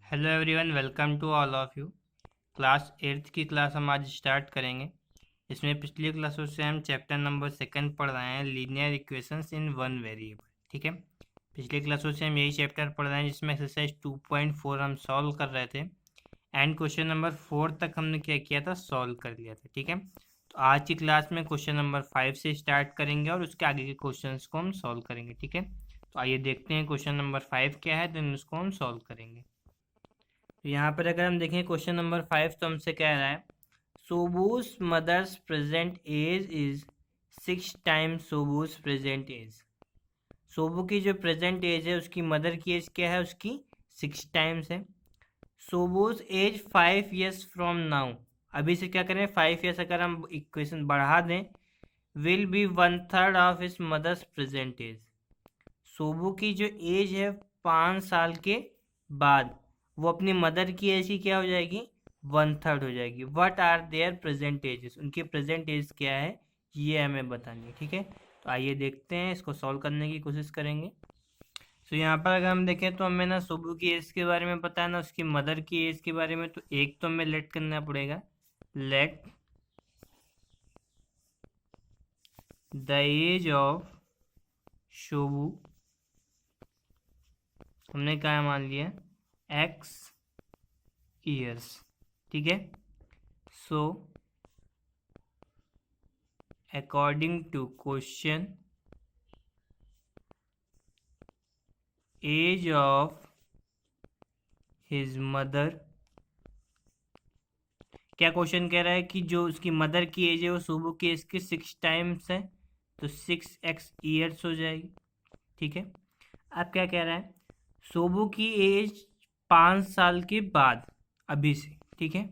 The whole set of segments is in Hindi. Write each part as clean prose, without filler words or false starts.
Hello everyone, welcome to all of you. Class 8th की क्लास हम आज स्टार्ट करेंगे। इसमें पिछली क्लासों से हम चैप्टर नंबर 2 पढ़ रहे हैं, linear equations in one variable. ठीक है, पिछली क्लासों से हम यही चैप्टर पढ़ रहे हैं जिसमें एक्सरसाइज 2.4 हम सॉल्व कर रहे थे एंड क्वेश्चन नंबर 4 तक हमने क्या किया था, सॉल्व कर लिया था। ठीक है, तो आज की क्लास में क्वेश्चन नंबर 5 से स्टार्ट करेंगे और उसके आगे के क्वेश्चंस को हम सॉल्व करेंगे। ठीक है, तो आइए देखते हैं क्वेश्चन नंबर 5 क्या है, देन उसको हम सॉल्व करेंगे। तो यहाँ पर अगर हम देखें क्वेश्चन नंबर 5, तो हमसे कह रहा है Shobo's mother's present age is 6 times Shobo's present age. Shobo की जो प्रेजेंट एज है उसकी मदर की एज क्या है, उसकी 6 टाइम्स है। सोबूस एज 5 ईयर्स फ्रॉम नाउ, अभी से क्या करें 5 ईयर्स अगर हम इक्वेशन बढ़ा दें, will be 1/3 of his mother's present age. Shobo की जो एज है 5 साल के बाद वो अपनी मदर की एज की क्या हो जाएगी, 1/3 हो जाएगी। What are their present ages, उनकी प्रेजेंट एज क्या है ये हमें बतानी है। ठीक है, तो आइए देखते हैं, इसको सॉल्व करने की कोशिश करेंगे। तो यहाँ पर अगर हम देखें तो हमें ना सोबू की एज के बारे में पता है ना उसकी मदर की एज के बारे में, तो एक तो हमें लेट करना पड़ेगा। Let the age of Shobu, हमने क्या मान लिया, x ईयर्स। ठीक है, so according to question, age of his mother, क्या क्वेश्चन कह रहा है कि जो उसकी मदर की एज है वो सोबू की एज के 6 टाइम्स है, तो 6x ईयर्स हो जाएगी। ठीक है, अब क्या कह रहा है, सोबू की एज 5 साल के बाद, अभी से। ठीक है,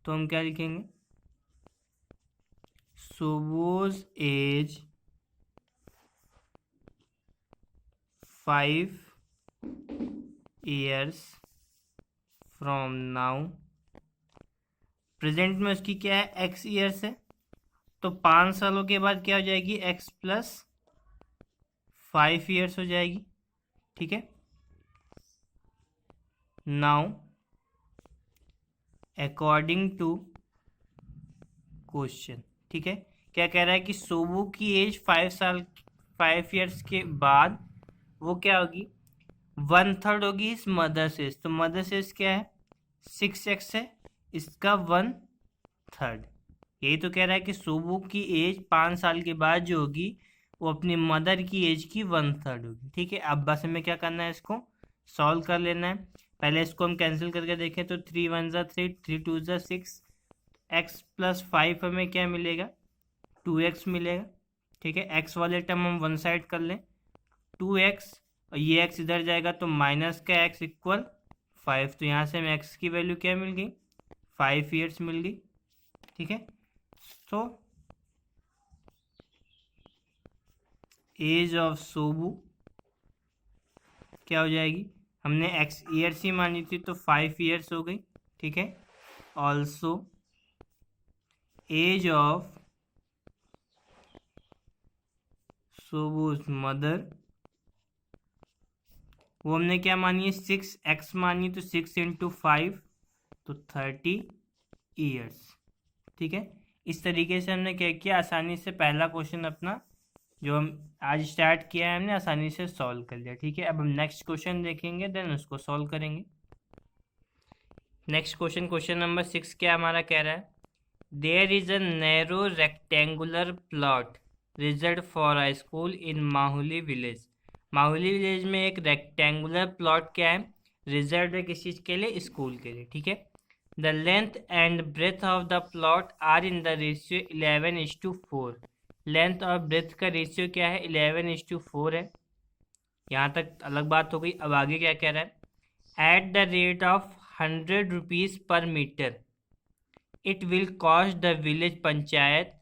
तो हम क्या लिखेंगे, Shobo's age 5 years from now, present में उसकी क्या है, x ईयर्स है, तो 5 सालों के बाद क्या हो जाएगी, x प्लस 5 ईयर्स हो जाएगी। ठीक है, नाउ अकॉर्डिंग टू क्वेश्चन, ठीक है, क्या कह रहा है कि सोबू की एज 5 ईयर्स के बाद वो क्या होगी, 1/3 होगी इस मदर्स एज। तो मदर्स एज क्या है, 6x है, इसका 1/3। यही तो कह रहा है कि सोबू की एज 5 साल के बाद जो होगी वो अपनी मदर की एज की 1/3 होगी। ठीक है, अब बस हमें क्या करना है, इसको सॉल्व कर लेना है। पहले इसको हम कैंसिल करके देखें तो 3 1 ज़ा 3, 3 2 ज़ा 6, x प्लस 5 हमें क्या मिलेगा, 2x मिलेगा। ठीक है, x वाले टर्म हम वन साइड कर लें, 2x, और ये x इधर जाएगा तो माइनस का x इक्वल 5। तो यहाँ से हमें x की वैल्यू क्या मिल गई, 5 ईयर्स मिल गई। ठीक है, तो एज ऑफ सोबू क्या हो जाएगी, हमने x ईयर्स ही मानी थी तो 5 ईयर्स हो गई। ठीक है, ऑल्सो एज ऑफ सोबूज मदर, वो हमने क्या मानी है, 6x मानी, तो 6 इंटू 5 तो 30 ईयर्स। ठीक है, इस तरीके से हमने क्या किया, आसानी से पहला क्वेश्चन अपना जो हम आज स्टार्ट किया है हमने आसानी से सॉल्व कर लिया। ठीक है, अब हम नेक्स्ट क्वेश्चन देखेंगे, देन उसको सॉल्व करेंगे। नेक्स्ट क्वेश्चन, क्वेश्चन नंबर 6 क्या हमारा कह रहा है, there is a narrow rectangular plot reserve for a school in Mahuli village. Mahuli village में एक रेक्टेंगुलर प्लॉट क्या है, रिजर्व है किस चीज़ के लिए, स्कूल के लिए। ठीक है, the length and breadth of the plot are in the ratio 11:4। Length और ब्रेथ का रेशियो क्या है, 11:4 है। यहाँ तक अलग बात हो गई। अब आगे क्या कह रहा है, at the rate of 100 rupees per metre it will cost the village panchayat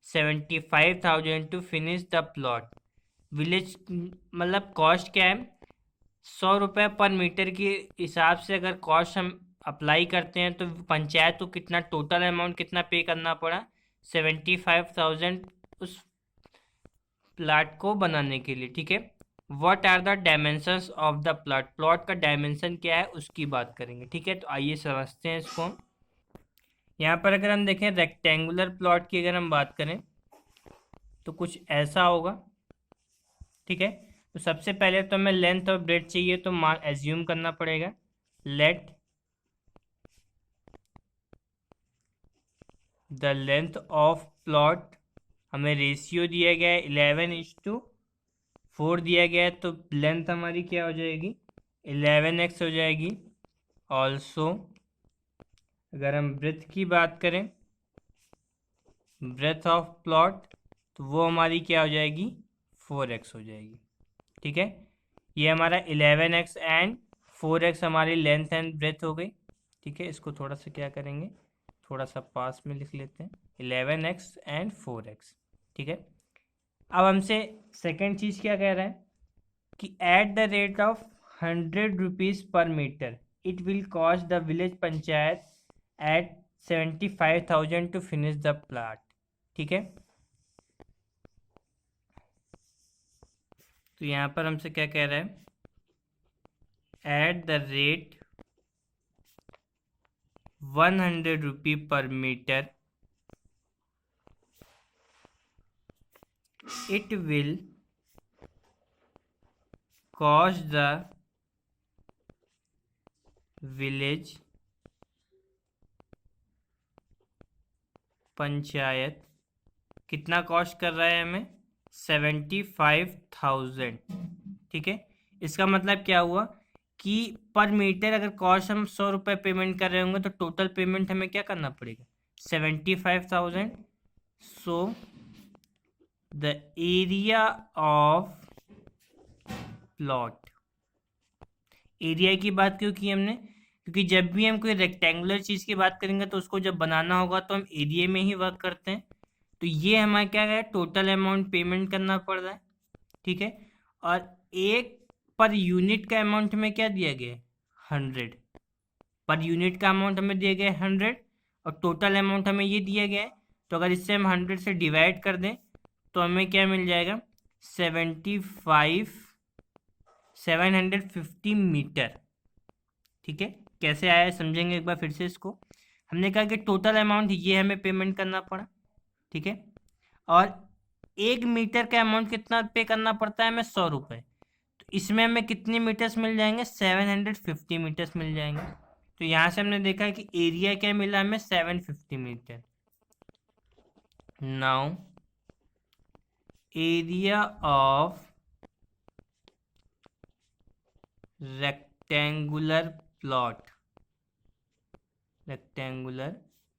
75,000 to finish the plot. Village मतलब कॉस्ट क्या है, 100 रुपये पर मीटर के हिसाब से अगर कॉस्ट हम अप्लाई करते हैं तो पंचायत को कितना टोटल अमाउंट कितना पे करना पड़ा, 75,000 उस प्लाट को बनाने के लिए। ठीक है, what are the dimensions of the plot, plot का डायमेंशन क्या है उसकी बात करेंगे। ठीक है, तो आइए समझते हैं इसको। यहाँ पर अगर हम देखें रेक्टेंगुलर प्लॉट की अगर हम बात करें तो कुछ ऐसा होगा। ठीक है, तो सबसे पहले तो हमें लेंथ और ब्रेड्थ चाहिए, तो मान एज्यूम करना पड़ेगा let the length of plot, हमें रेशियो दिया गया है 11:4 दिया गया है, तो लेंथ हमारी क्या हो जाएगी 11x हो जाएगी। ऑल्सो अगर हम ब्रेथ की बात करें, ब्रेथ ऑफ प्लॉट, तो वो हमारी क्या हो जाएगी 4x हो जाएगी। ठीक है, ये हमारा 11x एंड 4x हमारी लेंथ एंड ब्रेथ हो गई। ठीक है, इसको थोड़ा सा क्या करेंगे, थोड़ा सा पास में लिख लेते हैं 11x एंड 4x। ठीक है, अब हमसे सेकेंड चीज़ क्या कह रहा है कि at the rate of 100 rupees per metre it will cost the village panchayat at 75,000 to finish the plot. ठीक है, तो यहाँ पर हमसे क्या कह रहा है, at the rate 100 rupee per metre it will cost the village panchayat, कितना कॉस्ट कर रहा है हमें 75,000। ठीक है, इसका मतलब क्या हुआ कि पर मीटर अगर कॉस्ट हम 100 रुपये पेमेंट कर रहे होंगे तो टोटल पेमेंट हमें क्या करना पड़ेगा 75,000। So the area of plot, area की बात क्यों की हमने, क्योंकि जब भी हम कोई रेक्टेंगुलर चीज़ की बात करेंगे तो उसको जब बनाना होगा तो हम एरिया में ही वर्क करते हैं। तो ये हमारा क्या है, टोटल अमाउंट पेमेंट करना पड़ रहा है। ठीक है, और एक पर यूनिट का अमाउंट हमें क्या दिया गया है 100, पर यूनिट का अमाउंट हमें दिया गया है 100 और टोटल अमाउंट हमें ये दिया गया है। तो अगर इससे हम 100 से डिवाइड कर दें तो हमें क्या मिल जाएगा 750 मीटर। ठीक है, कैसे आया है समझेंगे एक बार फिर से इसको। हमने कहा कि टोटल अमाउंट ये हमें पेमेंट करना पड़ा। ठीक है, और 1 मीटर का अमाउंट कितना पे करना पड़ता है हमें 100 रुपये, तो इसमें हमें कितने मीटर्स मिल जाएंगे 750 मीटर्स मिल जाएंगे। तो यहाँ से हमने देखा है कि एरिया क्या मिला हमें 750 metre. Now area of rectangular plot, rectangular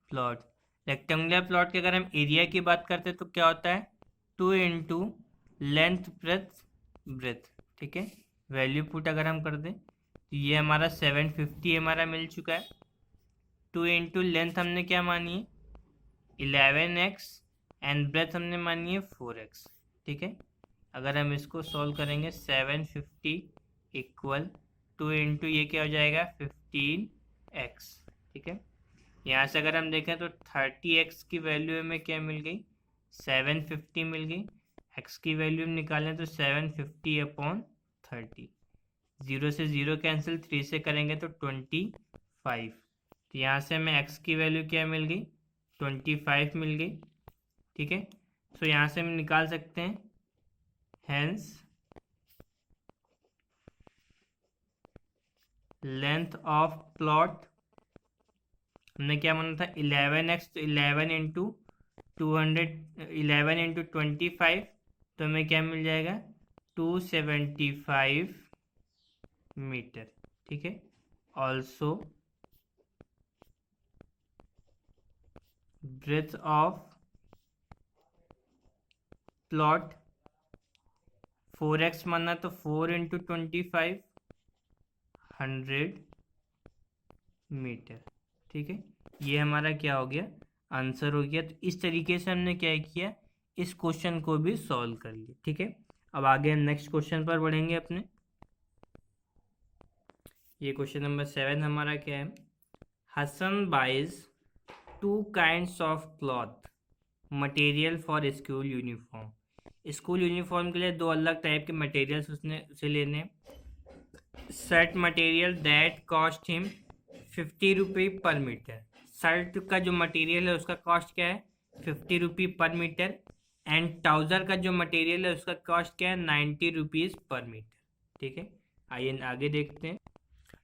plot, rectangular plot की अगर हम एरिया की बात करते हैं तो क्या होता है 2 इंटू लेंथ ब्रेथ ब्रेथ। ठीक है, वैल्यू पुट अगर हम कर दें तो ये हमारा 750 हमारा मिल चुका है। 2 इंटू लेंथ हमने क्या मानी है 11x एंड ब्रेथ हमने मानी है 4x। ठीक है, अगर हम इसको सॉल्व करेंगे 750 इक्वल 2 इंटू ये क्या हो जाएगा 15x। ठीक है, यहाँ से अगर हम देखें तो 30x की वैल्यू हमें क्या मिल गई 750 मिल गई। x की वैल्यू हम निकालें तो 750/30, 0 से 0 कैंसिल, 3 से करेंगे तो 25। तो यहाँ से हमें x की वैल्यू क्या मिल गई 25 मिल गई। ठीक है, तो यहाँ से हम निकाल सकते हैं हेंस लेंथ ऑफ प्लॉट हमने क्या माना था 11x, तो 11 इंटू 11 इंटू 25, तो हमें क्या मिल जाएगा 275 मीटर। ठीक है, also breath of plot 4x माना तो 4 इंटू 25 100 मीटर। ठीक है, ये हमारा क्या हो गया आंसर हो गया। तो इस तरीके से हमने क्या किया इस क्वेश्चन को भी सॉल्व कर लिया। ठीक है, अब आगे हम नेक्स्ट क्वेश्चन पर बढ़ेंगे अपने। ये क्वेश्चन नंबर 7 हमारा क्या है, Hasan buys 2 kinds of cloth material for school uniform. School uniform के लिए दो अलग टाइप के मटेरियल्स उसे लेने। Shirt material that cost him 50 रुपये पर मीटर। शर्ट का जो मटेरियल है उसका कॉस्ट क्या है, 50 रुपये पर मीटर। एंड ट्राउज़र का जो मटेरियल है उसका कॉस्ट क्या है, 90 रुपीज़ पर मीटर। ठीक है, आइए आगे देखते हैं।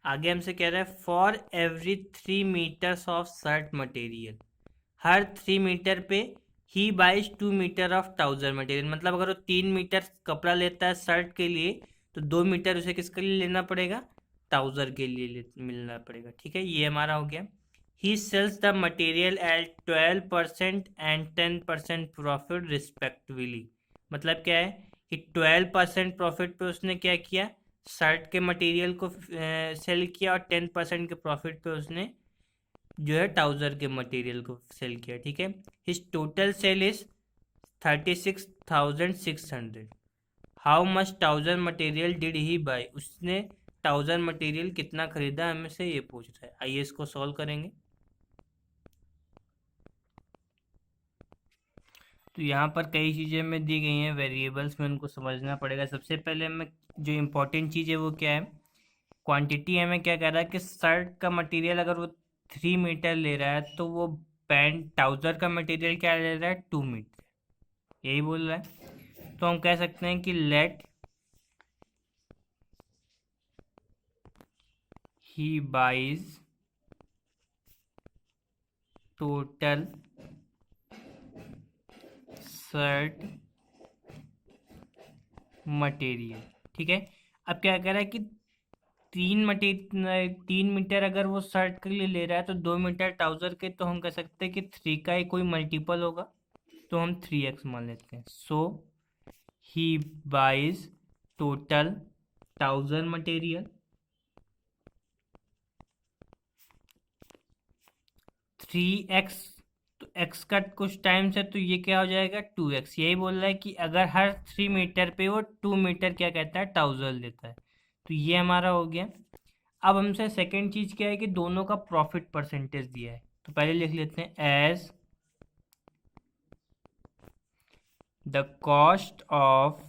आगे हमसे कह रहा है for every 3 metres of shirt material, हर 3 मीटर पे he buys 2 metre of trouser material. मतलब अगर वो 3 मीटर कपड़ा लेता है शर्ट के लिए तो 2 मीटर उसे किसके लिए लेना पड़ेगा, ट्राउजर के लिए मिलना पड़ेगा। ठीक है, ये हमारा हो गया। He sells the material at 12% and 10% profit respectively. मतलब क्या है कि 12% प्रॉफिट पे उसने क्या किया, शर्ट के मटेरियल को सेल किया, और 10% के प्रॉफिट पे उसने जो है ट्राउजर के मटेरियल को सेल किया। ठीक है, his total sale is 36,600। How much trouser material did he buy, उसने ट्राउजर मटेरियल कितना खरीदा हमें से ये पूछ रहा है। आइए इसको सॉल्व करेंगे। तो यहाँ पर कई चीज़ें हमें दी गई हैं, वेरिएबल्स में उनको समझना पड़ेगा। सबसे पहले हमें जो इम्पोर्टेंट चीज़ है वो क्या है, क्वांटिटी। हमें क्या कह रहा है कि शर्ट का मटेरियल अगर वो 3 मीटर ले रहा है तो वो पैंट ट्राउज़र का मटेरियल क्या ले रहा है, 2 मीटर, यही बोल रहा है। तो हम कह सकते हैं कि let he buys total shirt material. ठीक है, अब क्या कह रहा है कि 3 मीटर अगर वो शर्ट के लिए ले रहा है तो 2 मीटर ट्राउजर के, तो हम कह सकते हैं कि 3 का ही कोई मल्टीपल होगा, तो हम 3x मान लेते हैं। So he buys total trouser material 3x, तो x का कुछ टाइम से, तो ये क्या हो जाएगा 2x। यही बोल रहा है कि अगर हर 3 मीटर पे वो 2 मीटर क्या कहता है, ट्राउजर लेता है। तो ये हमारा हो गया। अब हमसे सेकंड चीज क्या है कि दोनों का प्रॉफिट परसेंटेज दिया है, तो पहले लिख लेते हैं as the cost of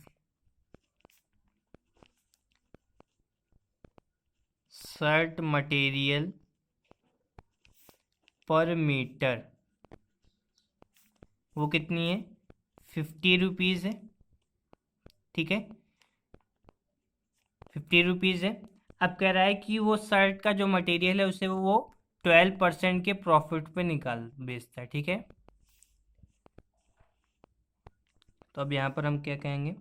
shirt material per metre, वो कितनी है, 50 रुपीज़ है। ठीक है, 50 रुपीज़ है। अब कह रहा है कि वो शर्ट का जो मटेरियल है उसे वो 12% के प्रॉफिट पे निकाल बेचता है। ठीक है, तो अब यहाँ पर हम क्या कहेंगे,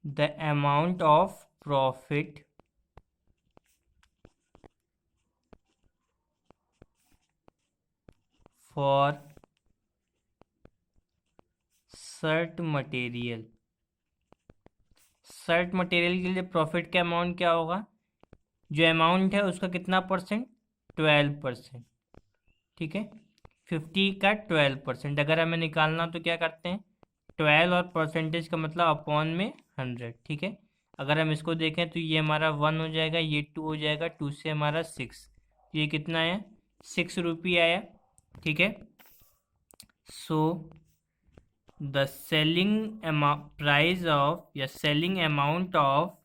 the amount of profit for shirt material, shirt material के लिए प्रॉफिट का अमाउंट क्या होगा, जो अमाउंट है उसका कितना परसेंट, 12%। ठीक है, 50 का 12%, अगर हमें निकालना तो क्या करते हैं, 12 और परसेंटेज का मतलब अपॉन में 100। ठीक है, अगर हम इसको देखें तो ये हमारा 1 हो जाएगा, ये 2 हो जाएगा, 2 से हमारा 6, ये कितना आया, 6 रुपये आया। ठीक है, so the selling price of या selling amount of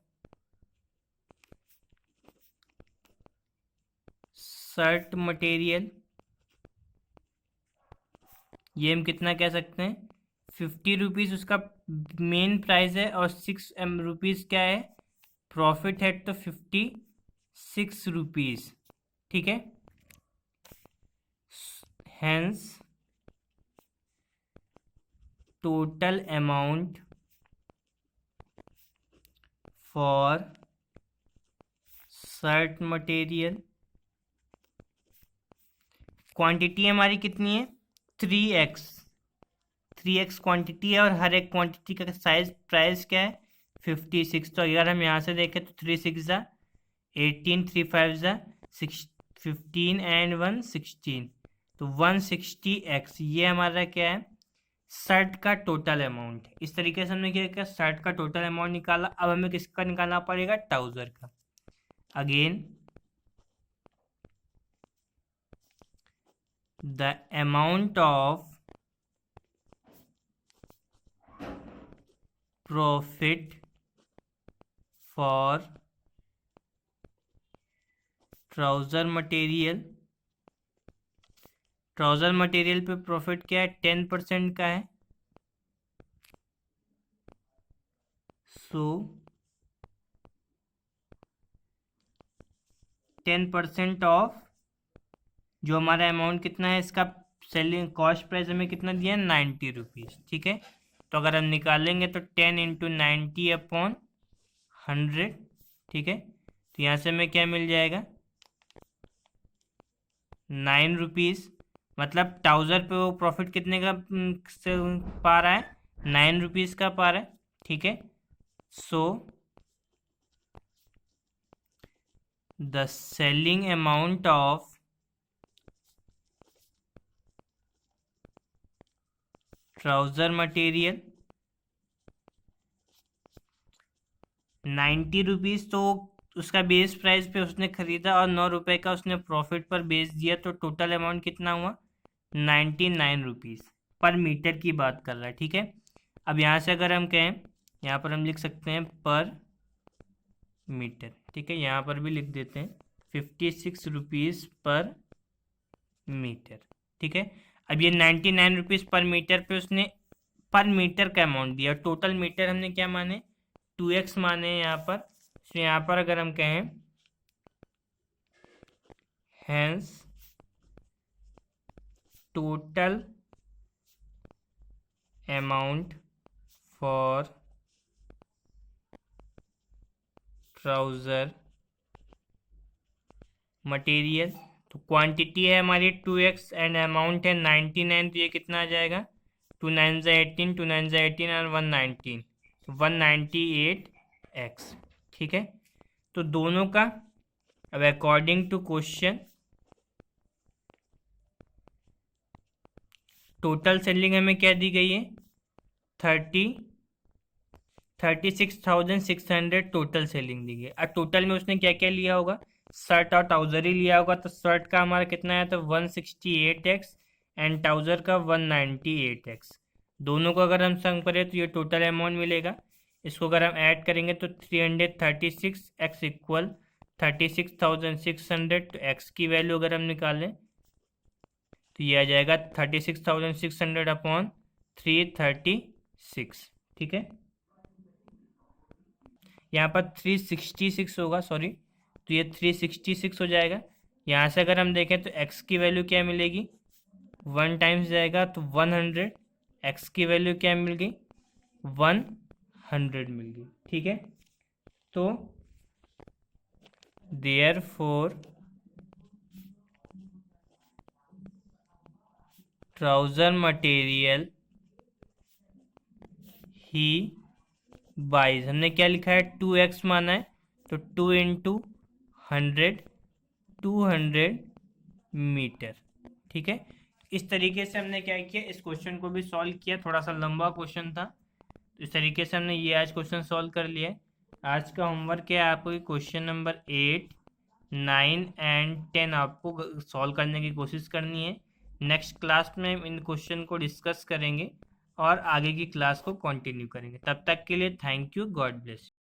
shirt material, ये हम कितना कह सकते हैं, 50 रुपीज़ उसका मेन प्राइस है और 6 रुपीज़ क्या है, प्रॉफिट है, तो 56 रुपीज़। ठीक है, hence total amount for shirt material, quantity हमारी कितनी है, 3x, 3x क्वांटिटी है और हर एक क्वांटिटी का साइज प्राइस क्या है, 56। तो अगर हम यहाँ से देखें तो 3 6 ज़ा 18, 3 5 ज़ा 15 एंड 1 16, तो 160x ये हमारा क्या है, शर्ट का टोटल अमाउंट। इस तरीके से हमने क्या किया, शर्ट का टोटल अमाउंट निकाला। अब हमें किसका निकालना पड़ेगा, ट्राउजर का। Again the amount of profit for trouser material. Trouser material पे प्रॉफिट क्या है, 10% का है। सो 10% ऑफ जो हमारा अमाउंट कितना है, इसका सेलिंग कॉस्ट प्राइस हमें कितना दिया है, 90 रुपीज़। ठीक है, तो अगर हम निकालेंगे तो 10 इंटू 90 अपॉन 100। ठीक है, तो यहाँ से हमें क्या मिल जाएगा, 9 रुपीज़। मतलब ट्राउज़र पे वो प्रॉफिट कितने का से पा रहा है, 9 रुपीज़ का पा रहा है। ठीक है, so the selling amount of trouser material 90 rupees, तो उसका बेस प्राइस पे उसने ख़रीदा और 9 रुपये का उसने प्रॉफिट पर बेच दिया, तो टोटल अमाउंट कितना हुआ, 99 रुपीज़ पर मीटर की बात कर रहा है। ठीक है, अब यहाँ से अगर हम कहें, यहाँ पर हम लिख सकते हैं पर मीटर। ठीक है, यहाँ पर भी लिख देते हैं 56 रुपीज़ पर मीटर। ठीक है, अब ये 99 रुपीज़ पर मीटर पे उसने पर मीटर का अमाउंट दिया। टोटल मीटर हमने क्या माने, 2x माने यहाँ पर। तो यहाँ पर अगर हम कहें hence total amount for trouser material, तो क्वांटिटी है हमारी 2x एंड अमाउंट है 99, तो ये कितना आ जाएगा, 2 9 18, 2 9 18 और 119, 198x। ठीक है, तो दोनों का अब according to question total selling हमें क्या दी गई है, 36,600 टोटल सेलिंग दी गई। और टोटल में उसने क्या क्या लिया होगा, शर्ट और ट्राउज़र ही लिया होगा, तो शर्ट का हमारा कितना है, तो 168x एंड ट्राउज़र का 198x। दोनों को अगर हम सम करें तो ये टोटल अमाउंट मिलेगा। इसको अगर हम ऐड करेंगे तो 336x इक्वल 36,600, तो x की वैल्यू अगर हम निकालें तो ये आ जाएगा 36,600 अपॉन 336। ठीक है, यहाँ पर 366 होगा, सॉरी, तो ये 366 हो जाएगा। यहाँ से अगर हम देखें तो x की वैल्यू क्या मिलेगी, 1 टाइम्स जाएगा तो 100, x की वैल्यू क्या मिल गई, 100 मिल गई। ठीक है, तो देयरफॉर ट्राउज़र मटेरियल ही बाइज, हमने क्या लिखा है, 2x माना है, तो 2 इंटू 100, 200 मीटर। ठीक है, इस तरीके से हमने क्या किया, इस क्वेश्चन को भी सॉल्व किया। थोड़ा सा लंबा क्वेश्चन था, तो इस तरीके से हमने ये आज क्वेश्चन सॉल्व कर लिया है। आज का होमवर्क है आपको क्वेश्चन नंबर 8, 9 एंड 10 आपको सॉल्व करने की कोशिश करनी है। नेक्स्ट क्लास में हम इन क्वेश्चन को डिस्कस करेंगे और आगे की क्लास को कंटिन्यू करेंगे। तब तक के लिए थैंक यू, गॉड ब्लेस।